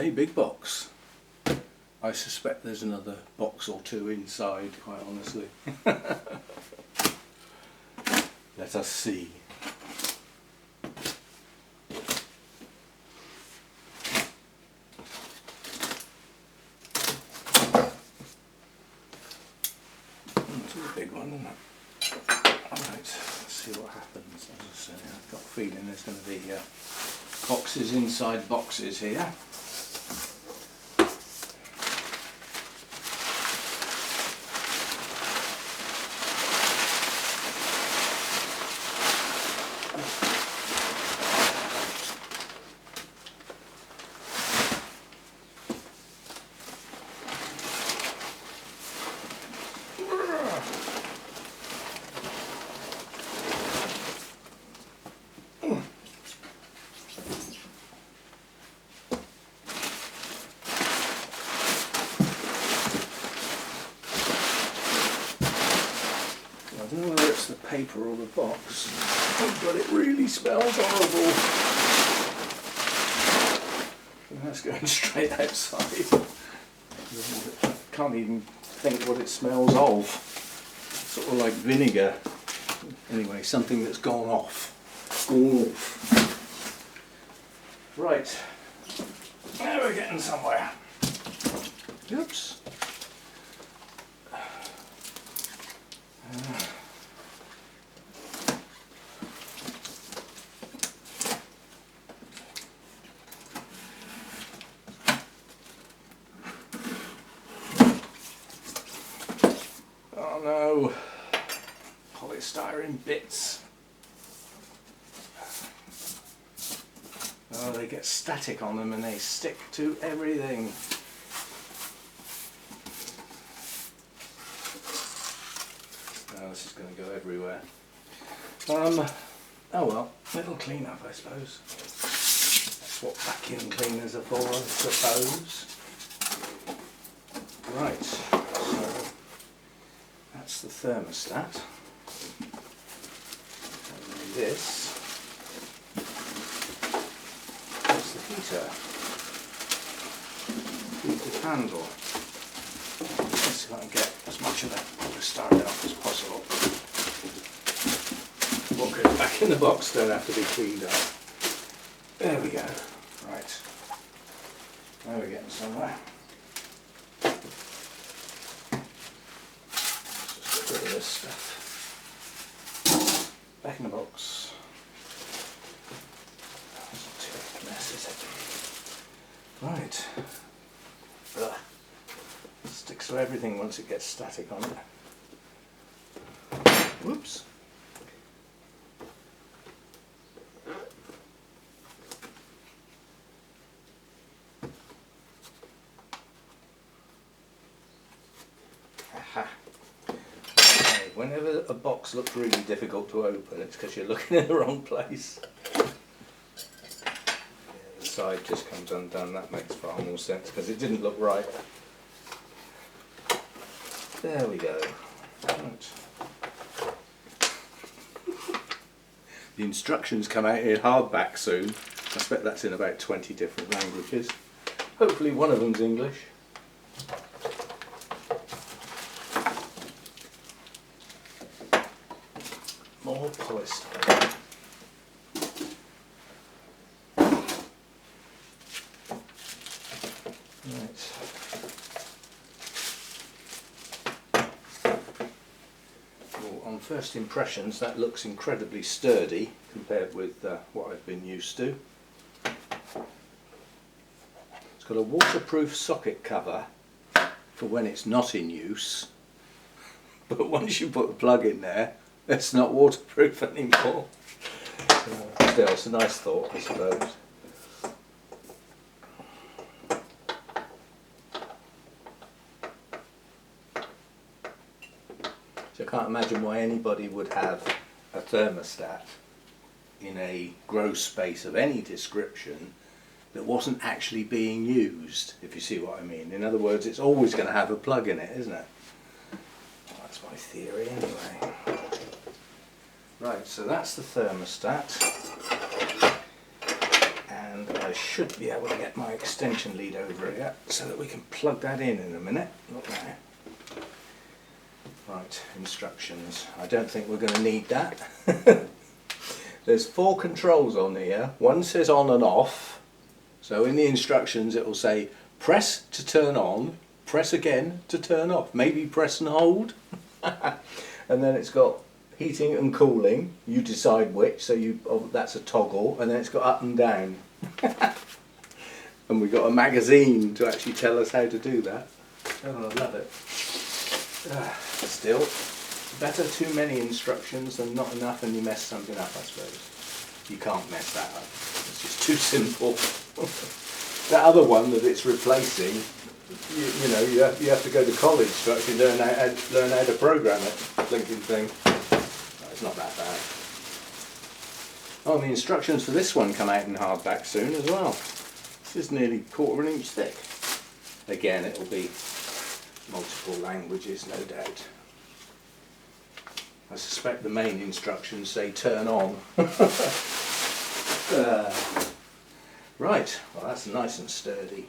a big box. I suspect there's another box or two inside, quite honestly. Let us see. It's a big one, isn't it? Alright, let's see what happens. As I say, I've got a feeling there's going to be boxes inside boxes here. I don't know whether it's the paper or the box, but it really smells horrible. And that's going straight outside. I can't even think what it smells of. Sort of like vinegar. Anyway, something that's gone off. Right, now we're getting somewhere. Oops. Oh no, polystyrene bits. Oh, they get static on them and they stick to everything. Oh, this is going to go everywhere. Oh well, it'll clean up, I suppose. That's what vacuum cleaners are for, I suppose. Right, so that's the thermostat. And this is the heater. Heated handle. Let's see if I can get as much of that polystyrene off as possible. What goes back in the box don't have to be cleaned up. There we go. Right. Now we're getting somewhere. Let's just get rid of this stuff. Back in the box. That's not too big a mess, is it? Right. Ugh. It sticks to everything once it gets static on it. Whoops. Aha. Okay, whenever a box looks really difficult to open, it's because you're looking in the wrong place. The side just comes undone. That makes far more sense because it didn't look right. There we go. Right. The instructions come out in hardback soon. I expect that's in about 20 different languages. Hopefully one of them's English. More polystyrene. Right. Well, on first impressions that looks incredibly sturdy compared with what I've been used to. It's got a waterproof socket cover for when it's not in use, but once you put a plug in there, it's not waterproof anymore. Still, it's a nice thought, I suppose. So I can't imagine why anybody would have a thermostat in a grow space of any description that wasn't actually being used, if you see what I mean. In other words, it's always going to have a plug in it, isn't it? Well, that's my theory anyway. Right, so that's the thermostat, and I should be able to get my extension lead over here so that we can plug that in a minute. Not now. Right, instructions. I don't think we're going to need that. There's 4 controls on here. One says on and off. So in the instructions it will say press to turn on, press again to turn off. Maybe press and hold. And then it's got heating and cooling. You decide which. So that's a toggle. And then it's got up and down. And we've got a magazine to actually tell us how to do that. Oh, I love it. Still, better too many instructions than not enough and you mess something up, I suppose. You can't mess that up. It's just too simple. That other one that it's replacing, you know, you have to go to college to actually learn how to program it, blinking thing. No, it's not that bad. Oh, the instructions for this one come out in hardback soon as well. This is nearly 1/4 inch thick. Again, it'll be multiple languages, no doubt. I suspect the main instructions say turn on. Right, well that's nice and sturdy.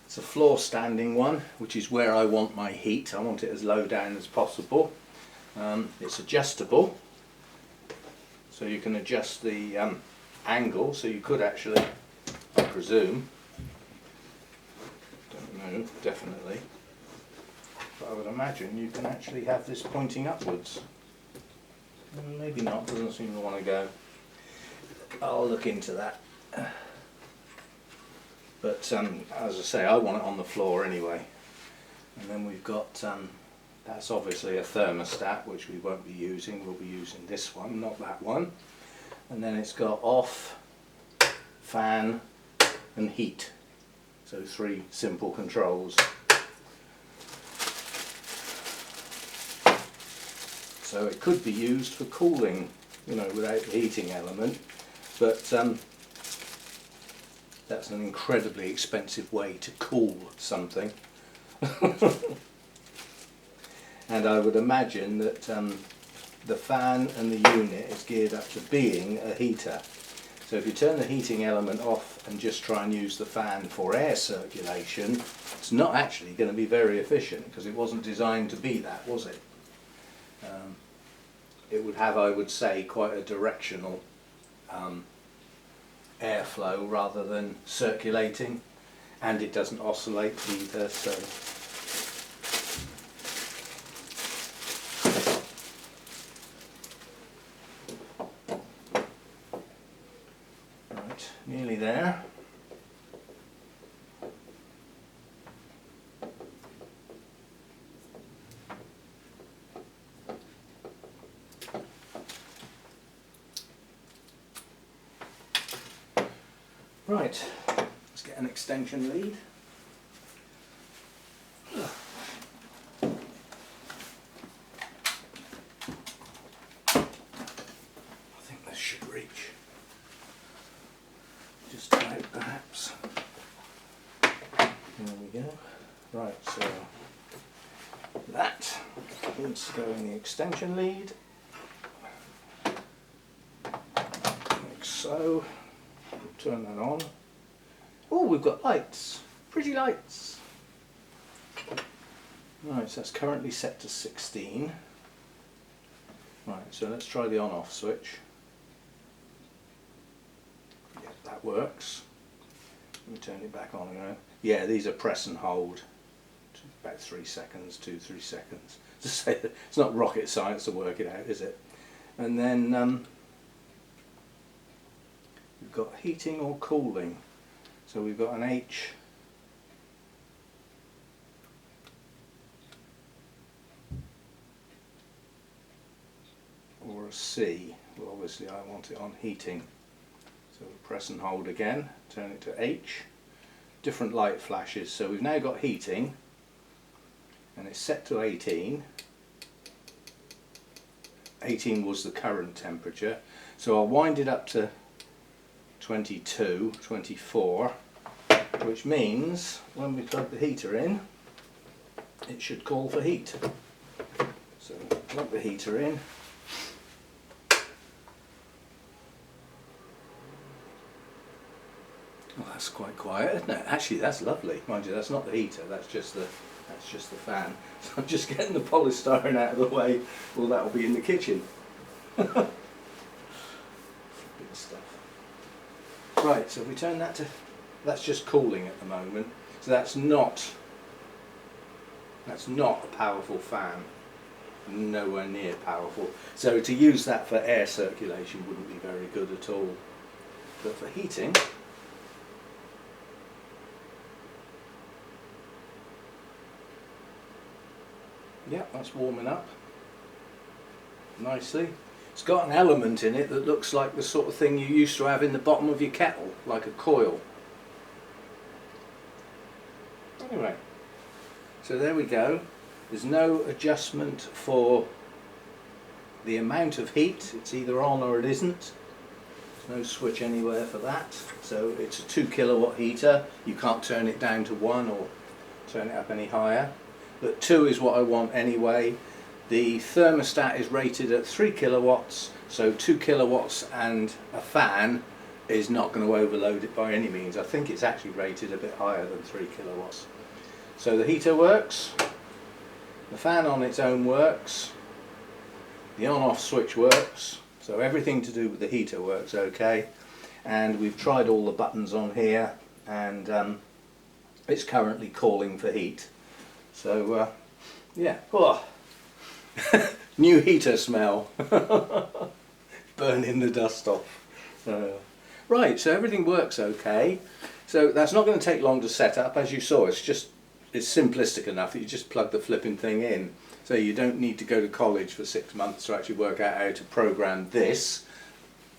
It's a floor standing one, which is where I want my heat. I want it as low down as possible. It's adjustable, so you can adjust the angle, so you could actually, I presume, don't know, definitely, but I would imagine you can actually have this pointing upwards. Maybe not, doesn't seem to want to go. I'll look into that. But as I say, I want it on the floor anyway. And then we've got, that's obviously a thermostat, which we won't be using. We'll be using this one, not that one. And then it's got off, fan and heat. So 3 simple controls. So it could be used for cooling, you know, without the heating element, but that's an incredibly expensive way to cool something. And I would imagine that the fan and the unit is geared up to being a heater. So if you turn the heating element off and just try and use the fan for air circulation, it's not actually going to be very efficient because it wasn't designed to be that, was it? It would have, I would say, quite a directional airflow rather than circulating, and it doesn't oscillate either, so right, nearly there. Right, let's get an extension lead. I think this should reach just about, perhaps. There we go. Right, so that needs to go in the extension lead, like so. Turn that on. Oh, we've got lights, pretty lights. Right, so that's currently set to 16. Right, so let's try the on-off switch. Yeah, that works. Let me turn it back on again. Yeah, these are press and hold. About 3 seconds, 2-3 seconds. To say that it's not rocket science to work it out, is it? And then we've got heating or cooling. So we've got an H or a C. Well, obviously I want it on heating. So we press and hold again, turn it to H. Different light flashes. So we've now got heating and it's set to 18. 18 was the current temperature. So I'll wind it up to 22, 24, which means when we plug the heater in, it should call for heat. So plug the heater in. Well, that's quite quiet, isn't it? Actually, that's lovely. Mind you, that's not the heater. That's just the fan. So I'm just getting the polystyrene out of the way. Well, that'll be in the kitchen. Good stuff. Right. So if we turn that to, that's just cooling at the moment. So that's not a powerful fan. Nowhere near powerful. So to use that for air circulation wouldn't be very good at all. But for heating, yeah, that's warming up nicely. It's got an element in it that looks like the sort of thing you used to have in the bottom of your kettle, like a coil. Anyway, so there we go. There's no adjustment for the amount of heat. It's either on or it isn't. There's no switch anywhere for that. So it's a 2 kilowatt heater. You can't turn it down to 1 or turn it up any higher. But 2 is what I want anyway. The thermostat is rated at 3 kilowatts, so 2 kilowatts and a fan is not going to overload it by any means. I think it's actually rated a bit higher than 3 kilowatts. So the heater works, the fan on its own works, the on-off switch works, so everything to do with the heater works okay. And we've tried all the buttons on here, and it's currently calling for heat. So yeah, oh. New heater smell. Burning the dust off. Right, so everything works okay. So that's not going to take long to set up. As you saw, it's simplistic enough that you just plug the flipping thing in. So you don't need to go to college for 6 months to actually work out how to program this,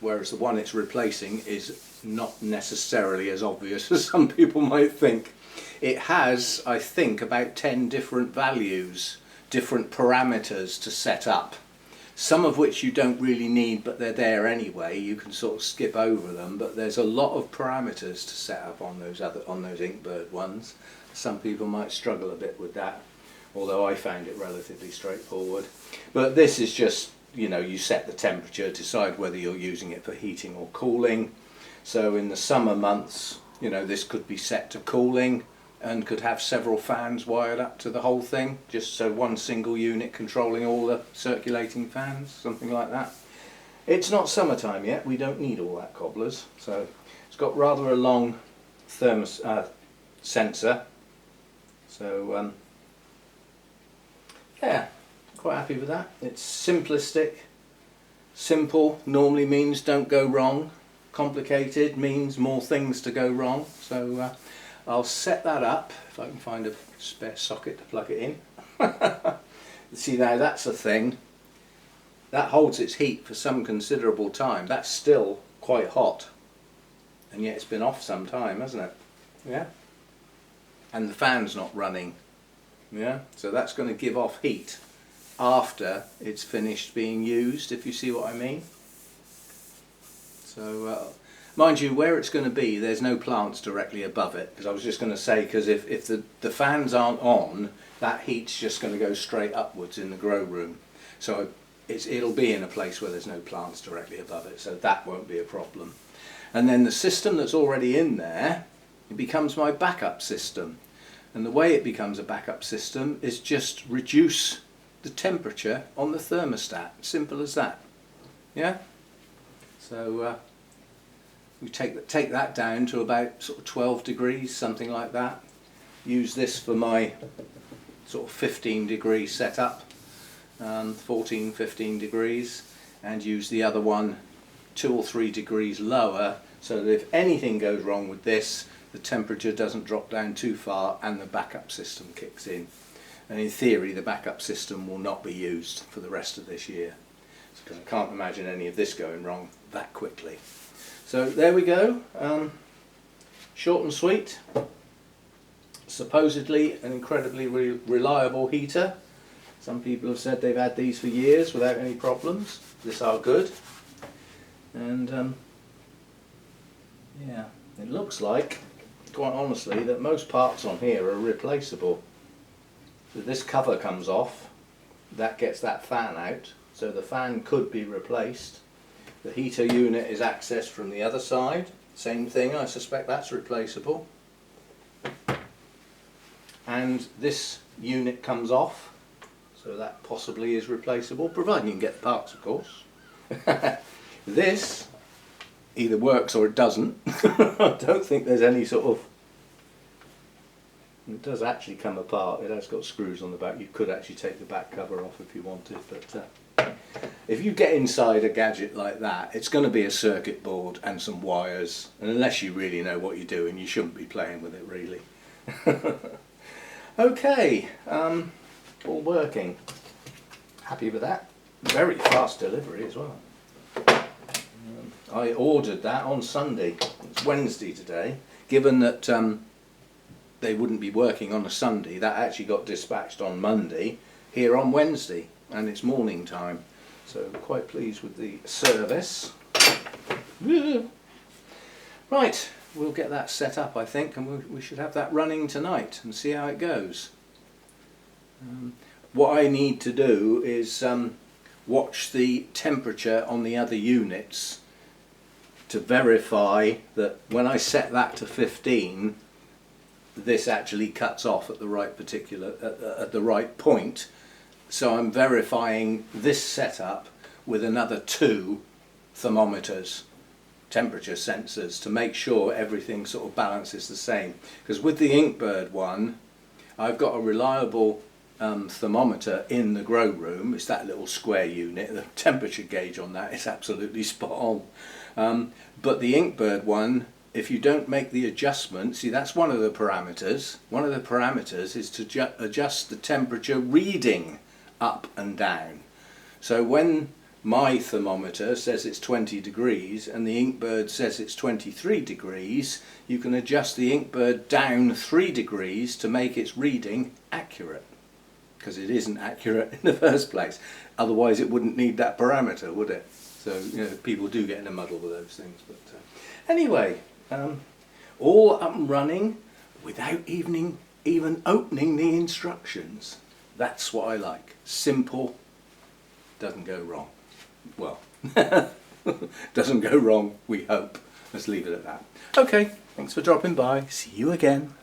whereas the one it's replacing is not necessarily as obvious as some people might think. It has, I think, about 10 different values, different parameters to set up, some of which you don't really need, but they're there anyway. You can sort of skip over them, but there's a lot of parameters to set up on those Inkbird ones. Some people might struggle a bit with that, although I found it relatively straightforward. But this is just, you know, you set the temperature, decide whether you're using it for heating or cooling. So in the summer months, you know, this could be set to cooling and could have several fans wired up to the whole thing, just so one single unit controlling all the circulating fans, something like that. It's not summertime yet, we don't need all that cobblers. So it's got rather a long sensor. So yeah, quite happy with that. It's simplistic. Simple normally means don't go wrong. Complicated means more things to go wrong. So I'll set that up, if I can find a spare socket to plug it in. See, now that's a thing. That holds its heat for some considerable time. That's still quite hot. And yet it's been off some time, hasn't it? Yeah. And the fan's not running. Yeah. So that's going to give off heat after it's finished being used, if you see what I mean. So mind you, where it's going to be, there's no plants directly above it, because I was just going to say, because if the fans aren't on, that heat's just going to go straight upwards in the grow room. So it'll be in a place where there's no plants directly above it, so that won't be a problem. And then the system that's already in there, it becomes my backup system. And the way it becomes a backup system is just reduce the temperature on the thermostat. Simple as that. Yeah? So we take that down to about sort of 12 degrees, something like that. Use this for my sort of 15 degree setup, 14, 15 degrees, and use the other one 2 or 3 degrees lower, so that if anything goes wrong with this, the temperature doesn't drop down too far and the backup system kicks in. And in theory, the backup system will not be used for the rest of this year, because I can't imagine any of this going wrong that quickly. So there we go, short and sweet. Supposedly an incredibly reliable heater. Some people have said they've had these for years without any problems. This are good. And yeah, it looks like, quite honestly, that most parts on here are replaceable. So this cover comes off, that gets that fan out, so the fan could be replaced. The heater unit is accessed from the other side, Same thing, I suspect that's replaceable. And this unit comes off, so that possibly is replaceable, providing you can get the parts, of course. This either works or it doesn't. I don't think there's any sort of... It does actually come apart. It has got screws on the back. You could actually take the back cover off if you wanted, but if you get inside a gadget like that, it's going to be a circuit board and some wires, and unless you really know what you're doing, you shouldn't be playing with it really. Okay, all working. Happy with that. Very fast delivery as well. I ordered that on Sunday. It's Wednesday today. Given that they wouldn't be working on a Sunday, that actually got dispatched on Monday, here on Wednesday, and it's morning time. So quite pleased with the service. Right, we'll get that set up, I think, and we should have that running tonight and see how it goes. What I need to do is watch the temperature on the other units to verify that when I set that to 15, this actually cuts off at the right at the right point. So I'm verifying this setup with another 2 thermometers, temperature sensors, to make sure everything sort of balances the same. Because with the Inkbird one, I've got a reliable thermometer in the grow room. It's that little square unit. The temperature gauge on that is absolutely spot on. But the Inkbird one, if you don't make the adjustment, see, that's one of the parameters. One of the parameters is to adjust the temperature reading up and down. So when my thermometer says it's 20 degrees and the Inkbird says it's 23 degrees, you can adjust the Inkbird down 3 degrees to make its reading accurate, because it isn't accurate in the first place. Otherwise it wouldn't need that parameter, would it? So, you know, people do get in a muddle with those things. But anyway, all up and running without even opening the instructions. That's what I like. Simple, doesn't go wrong. Well, doesn't go wrong, we hope. Let's leave it at that. Okay, thanks for dropping by. See you again.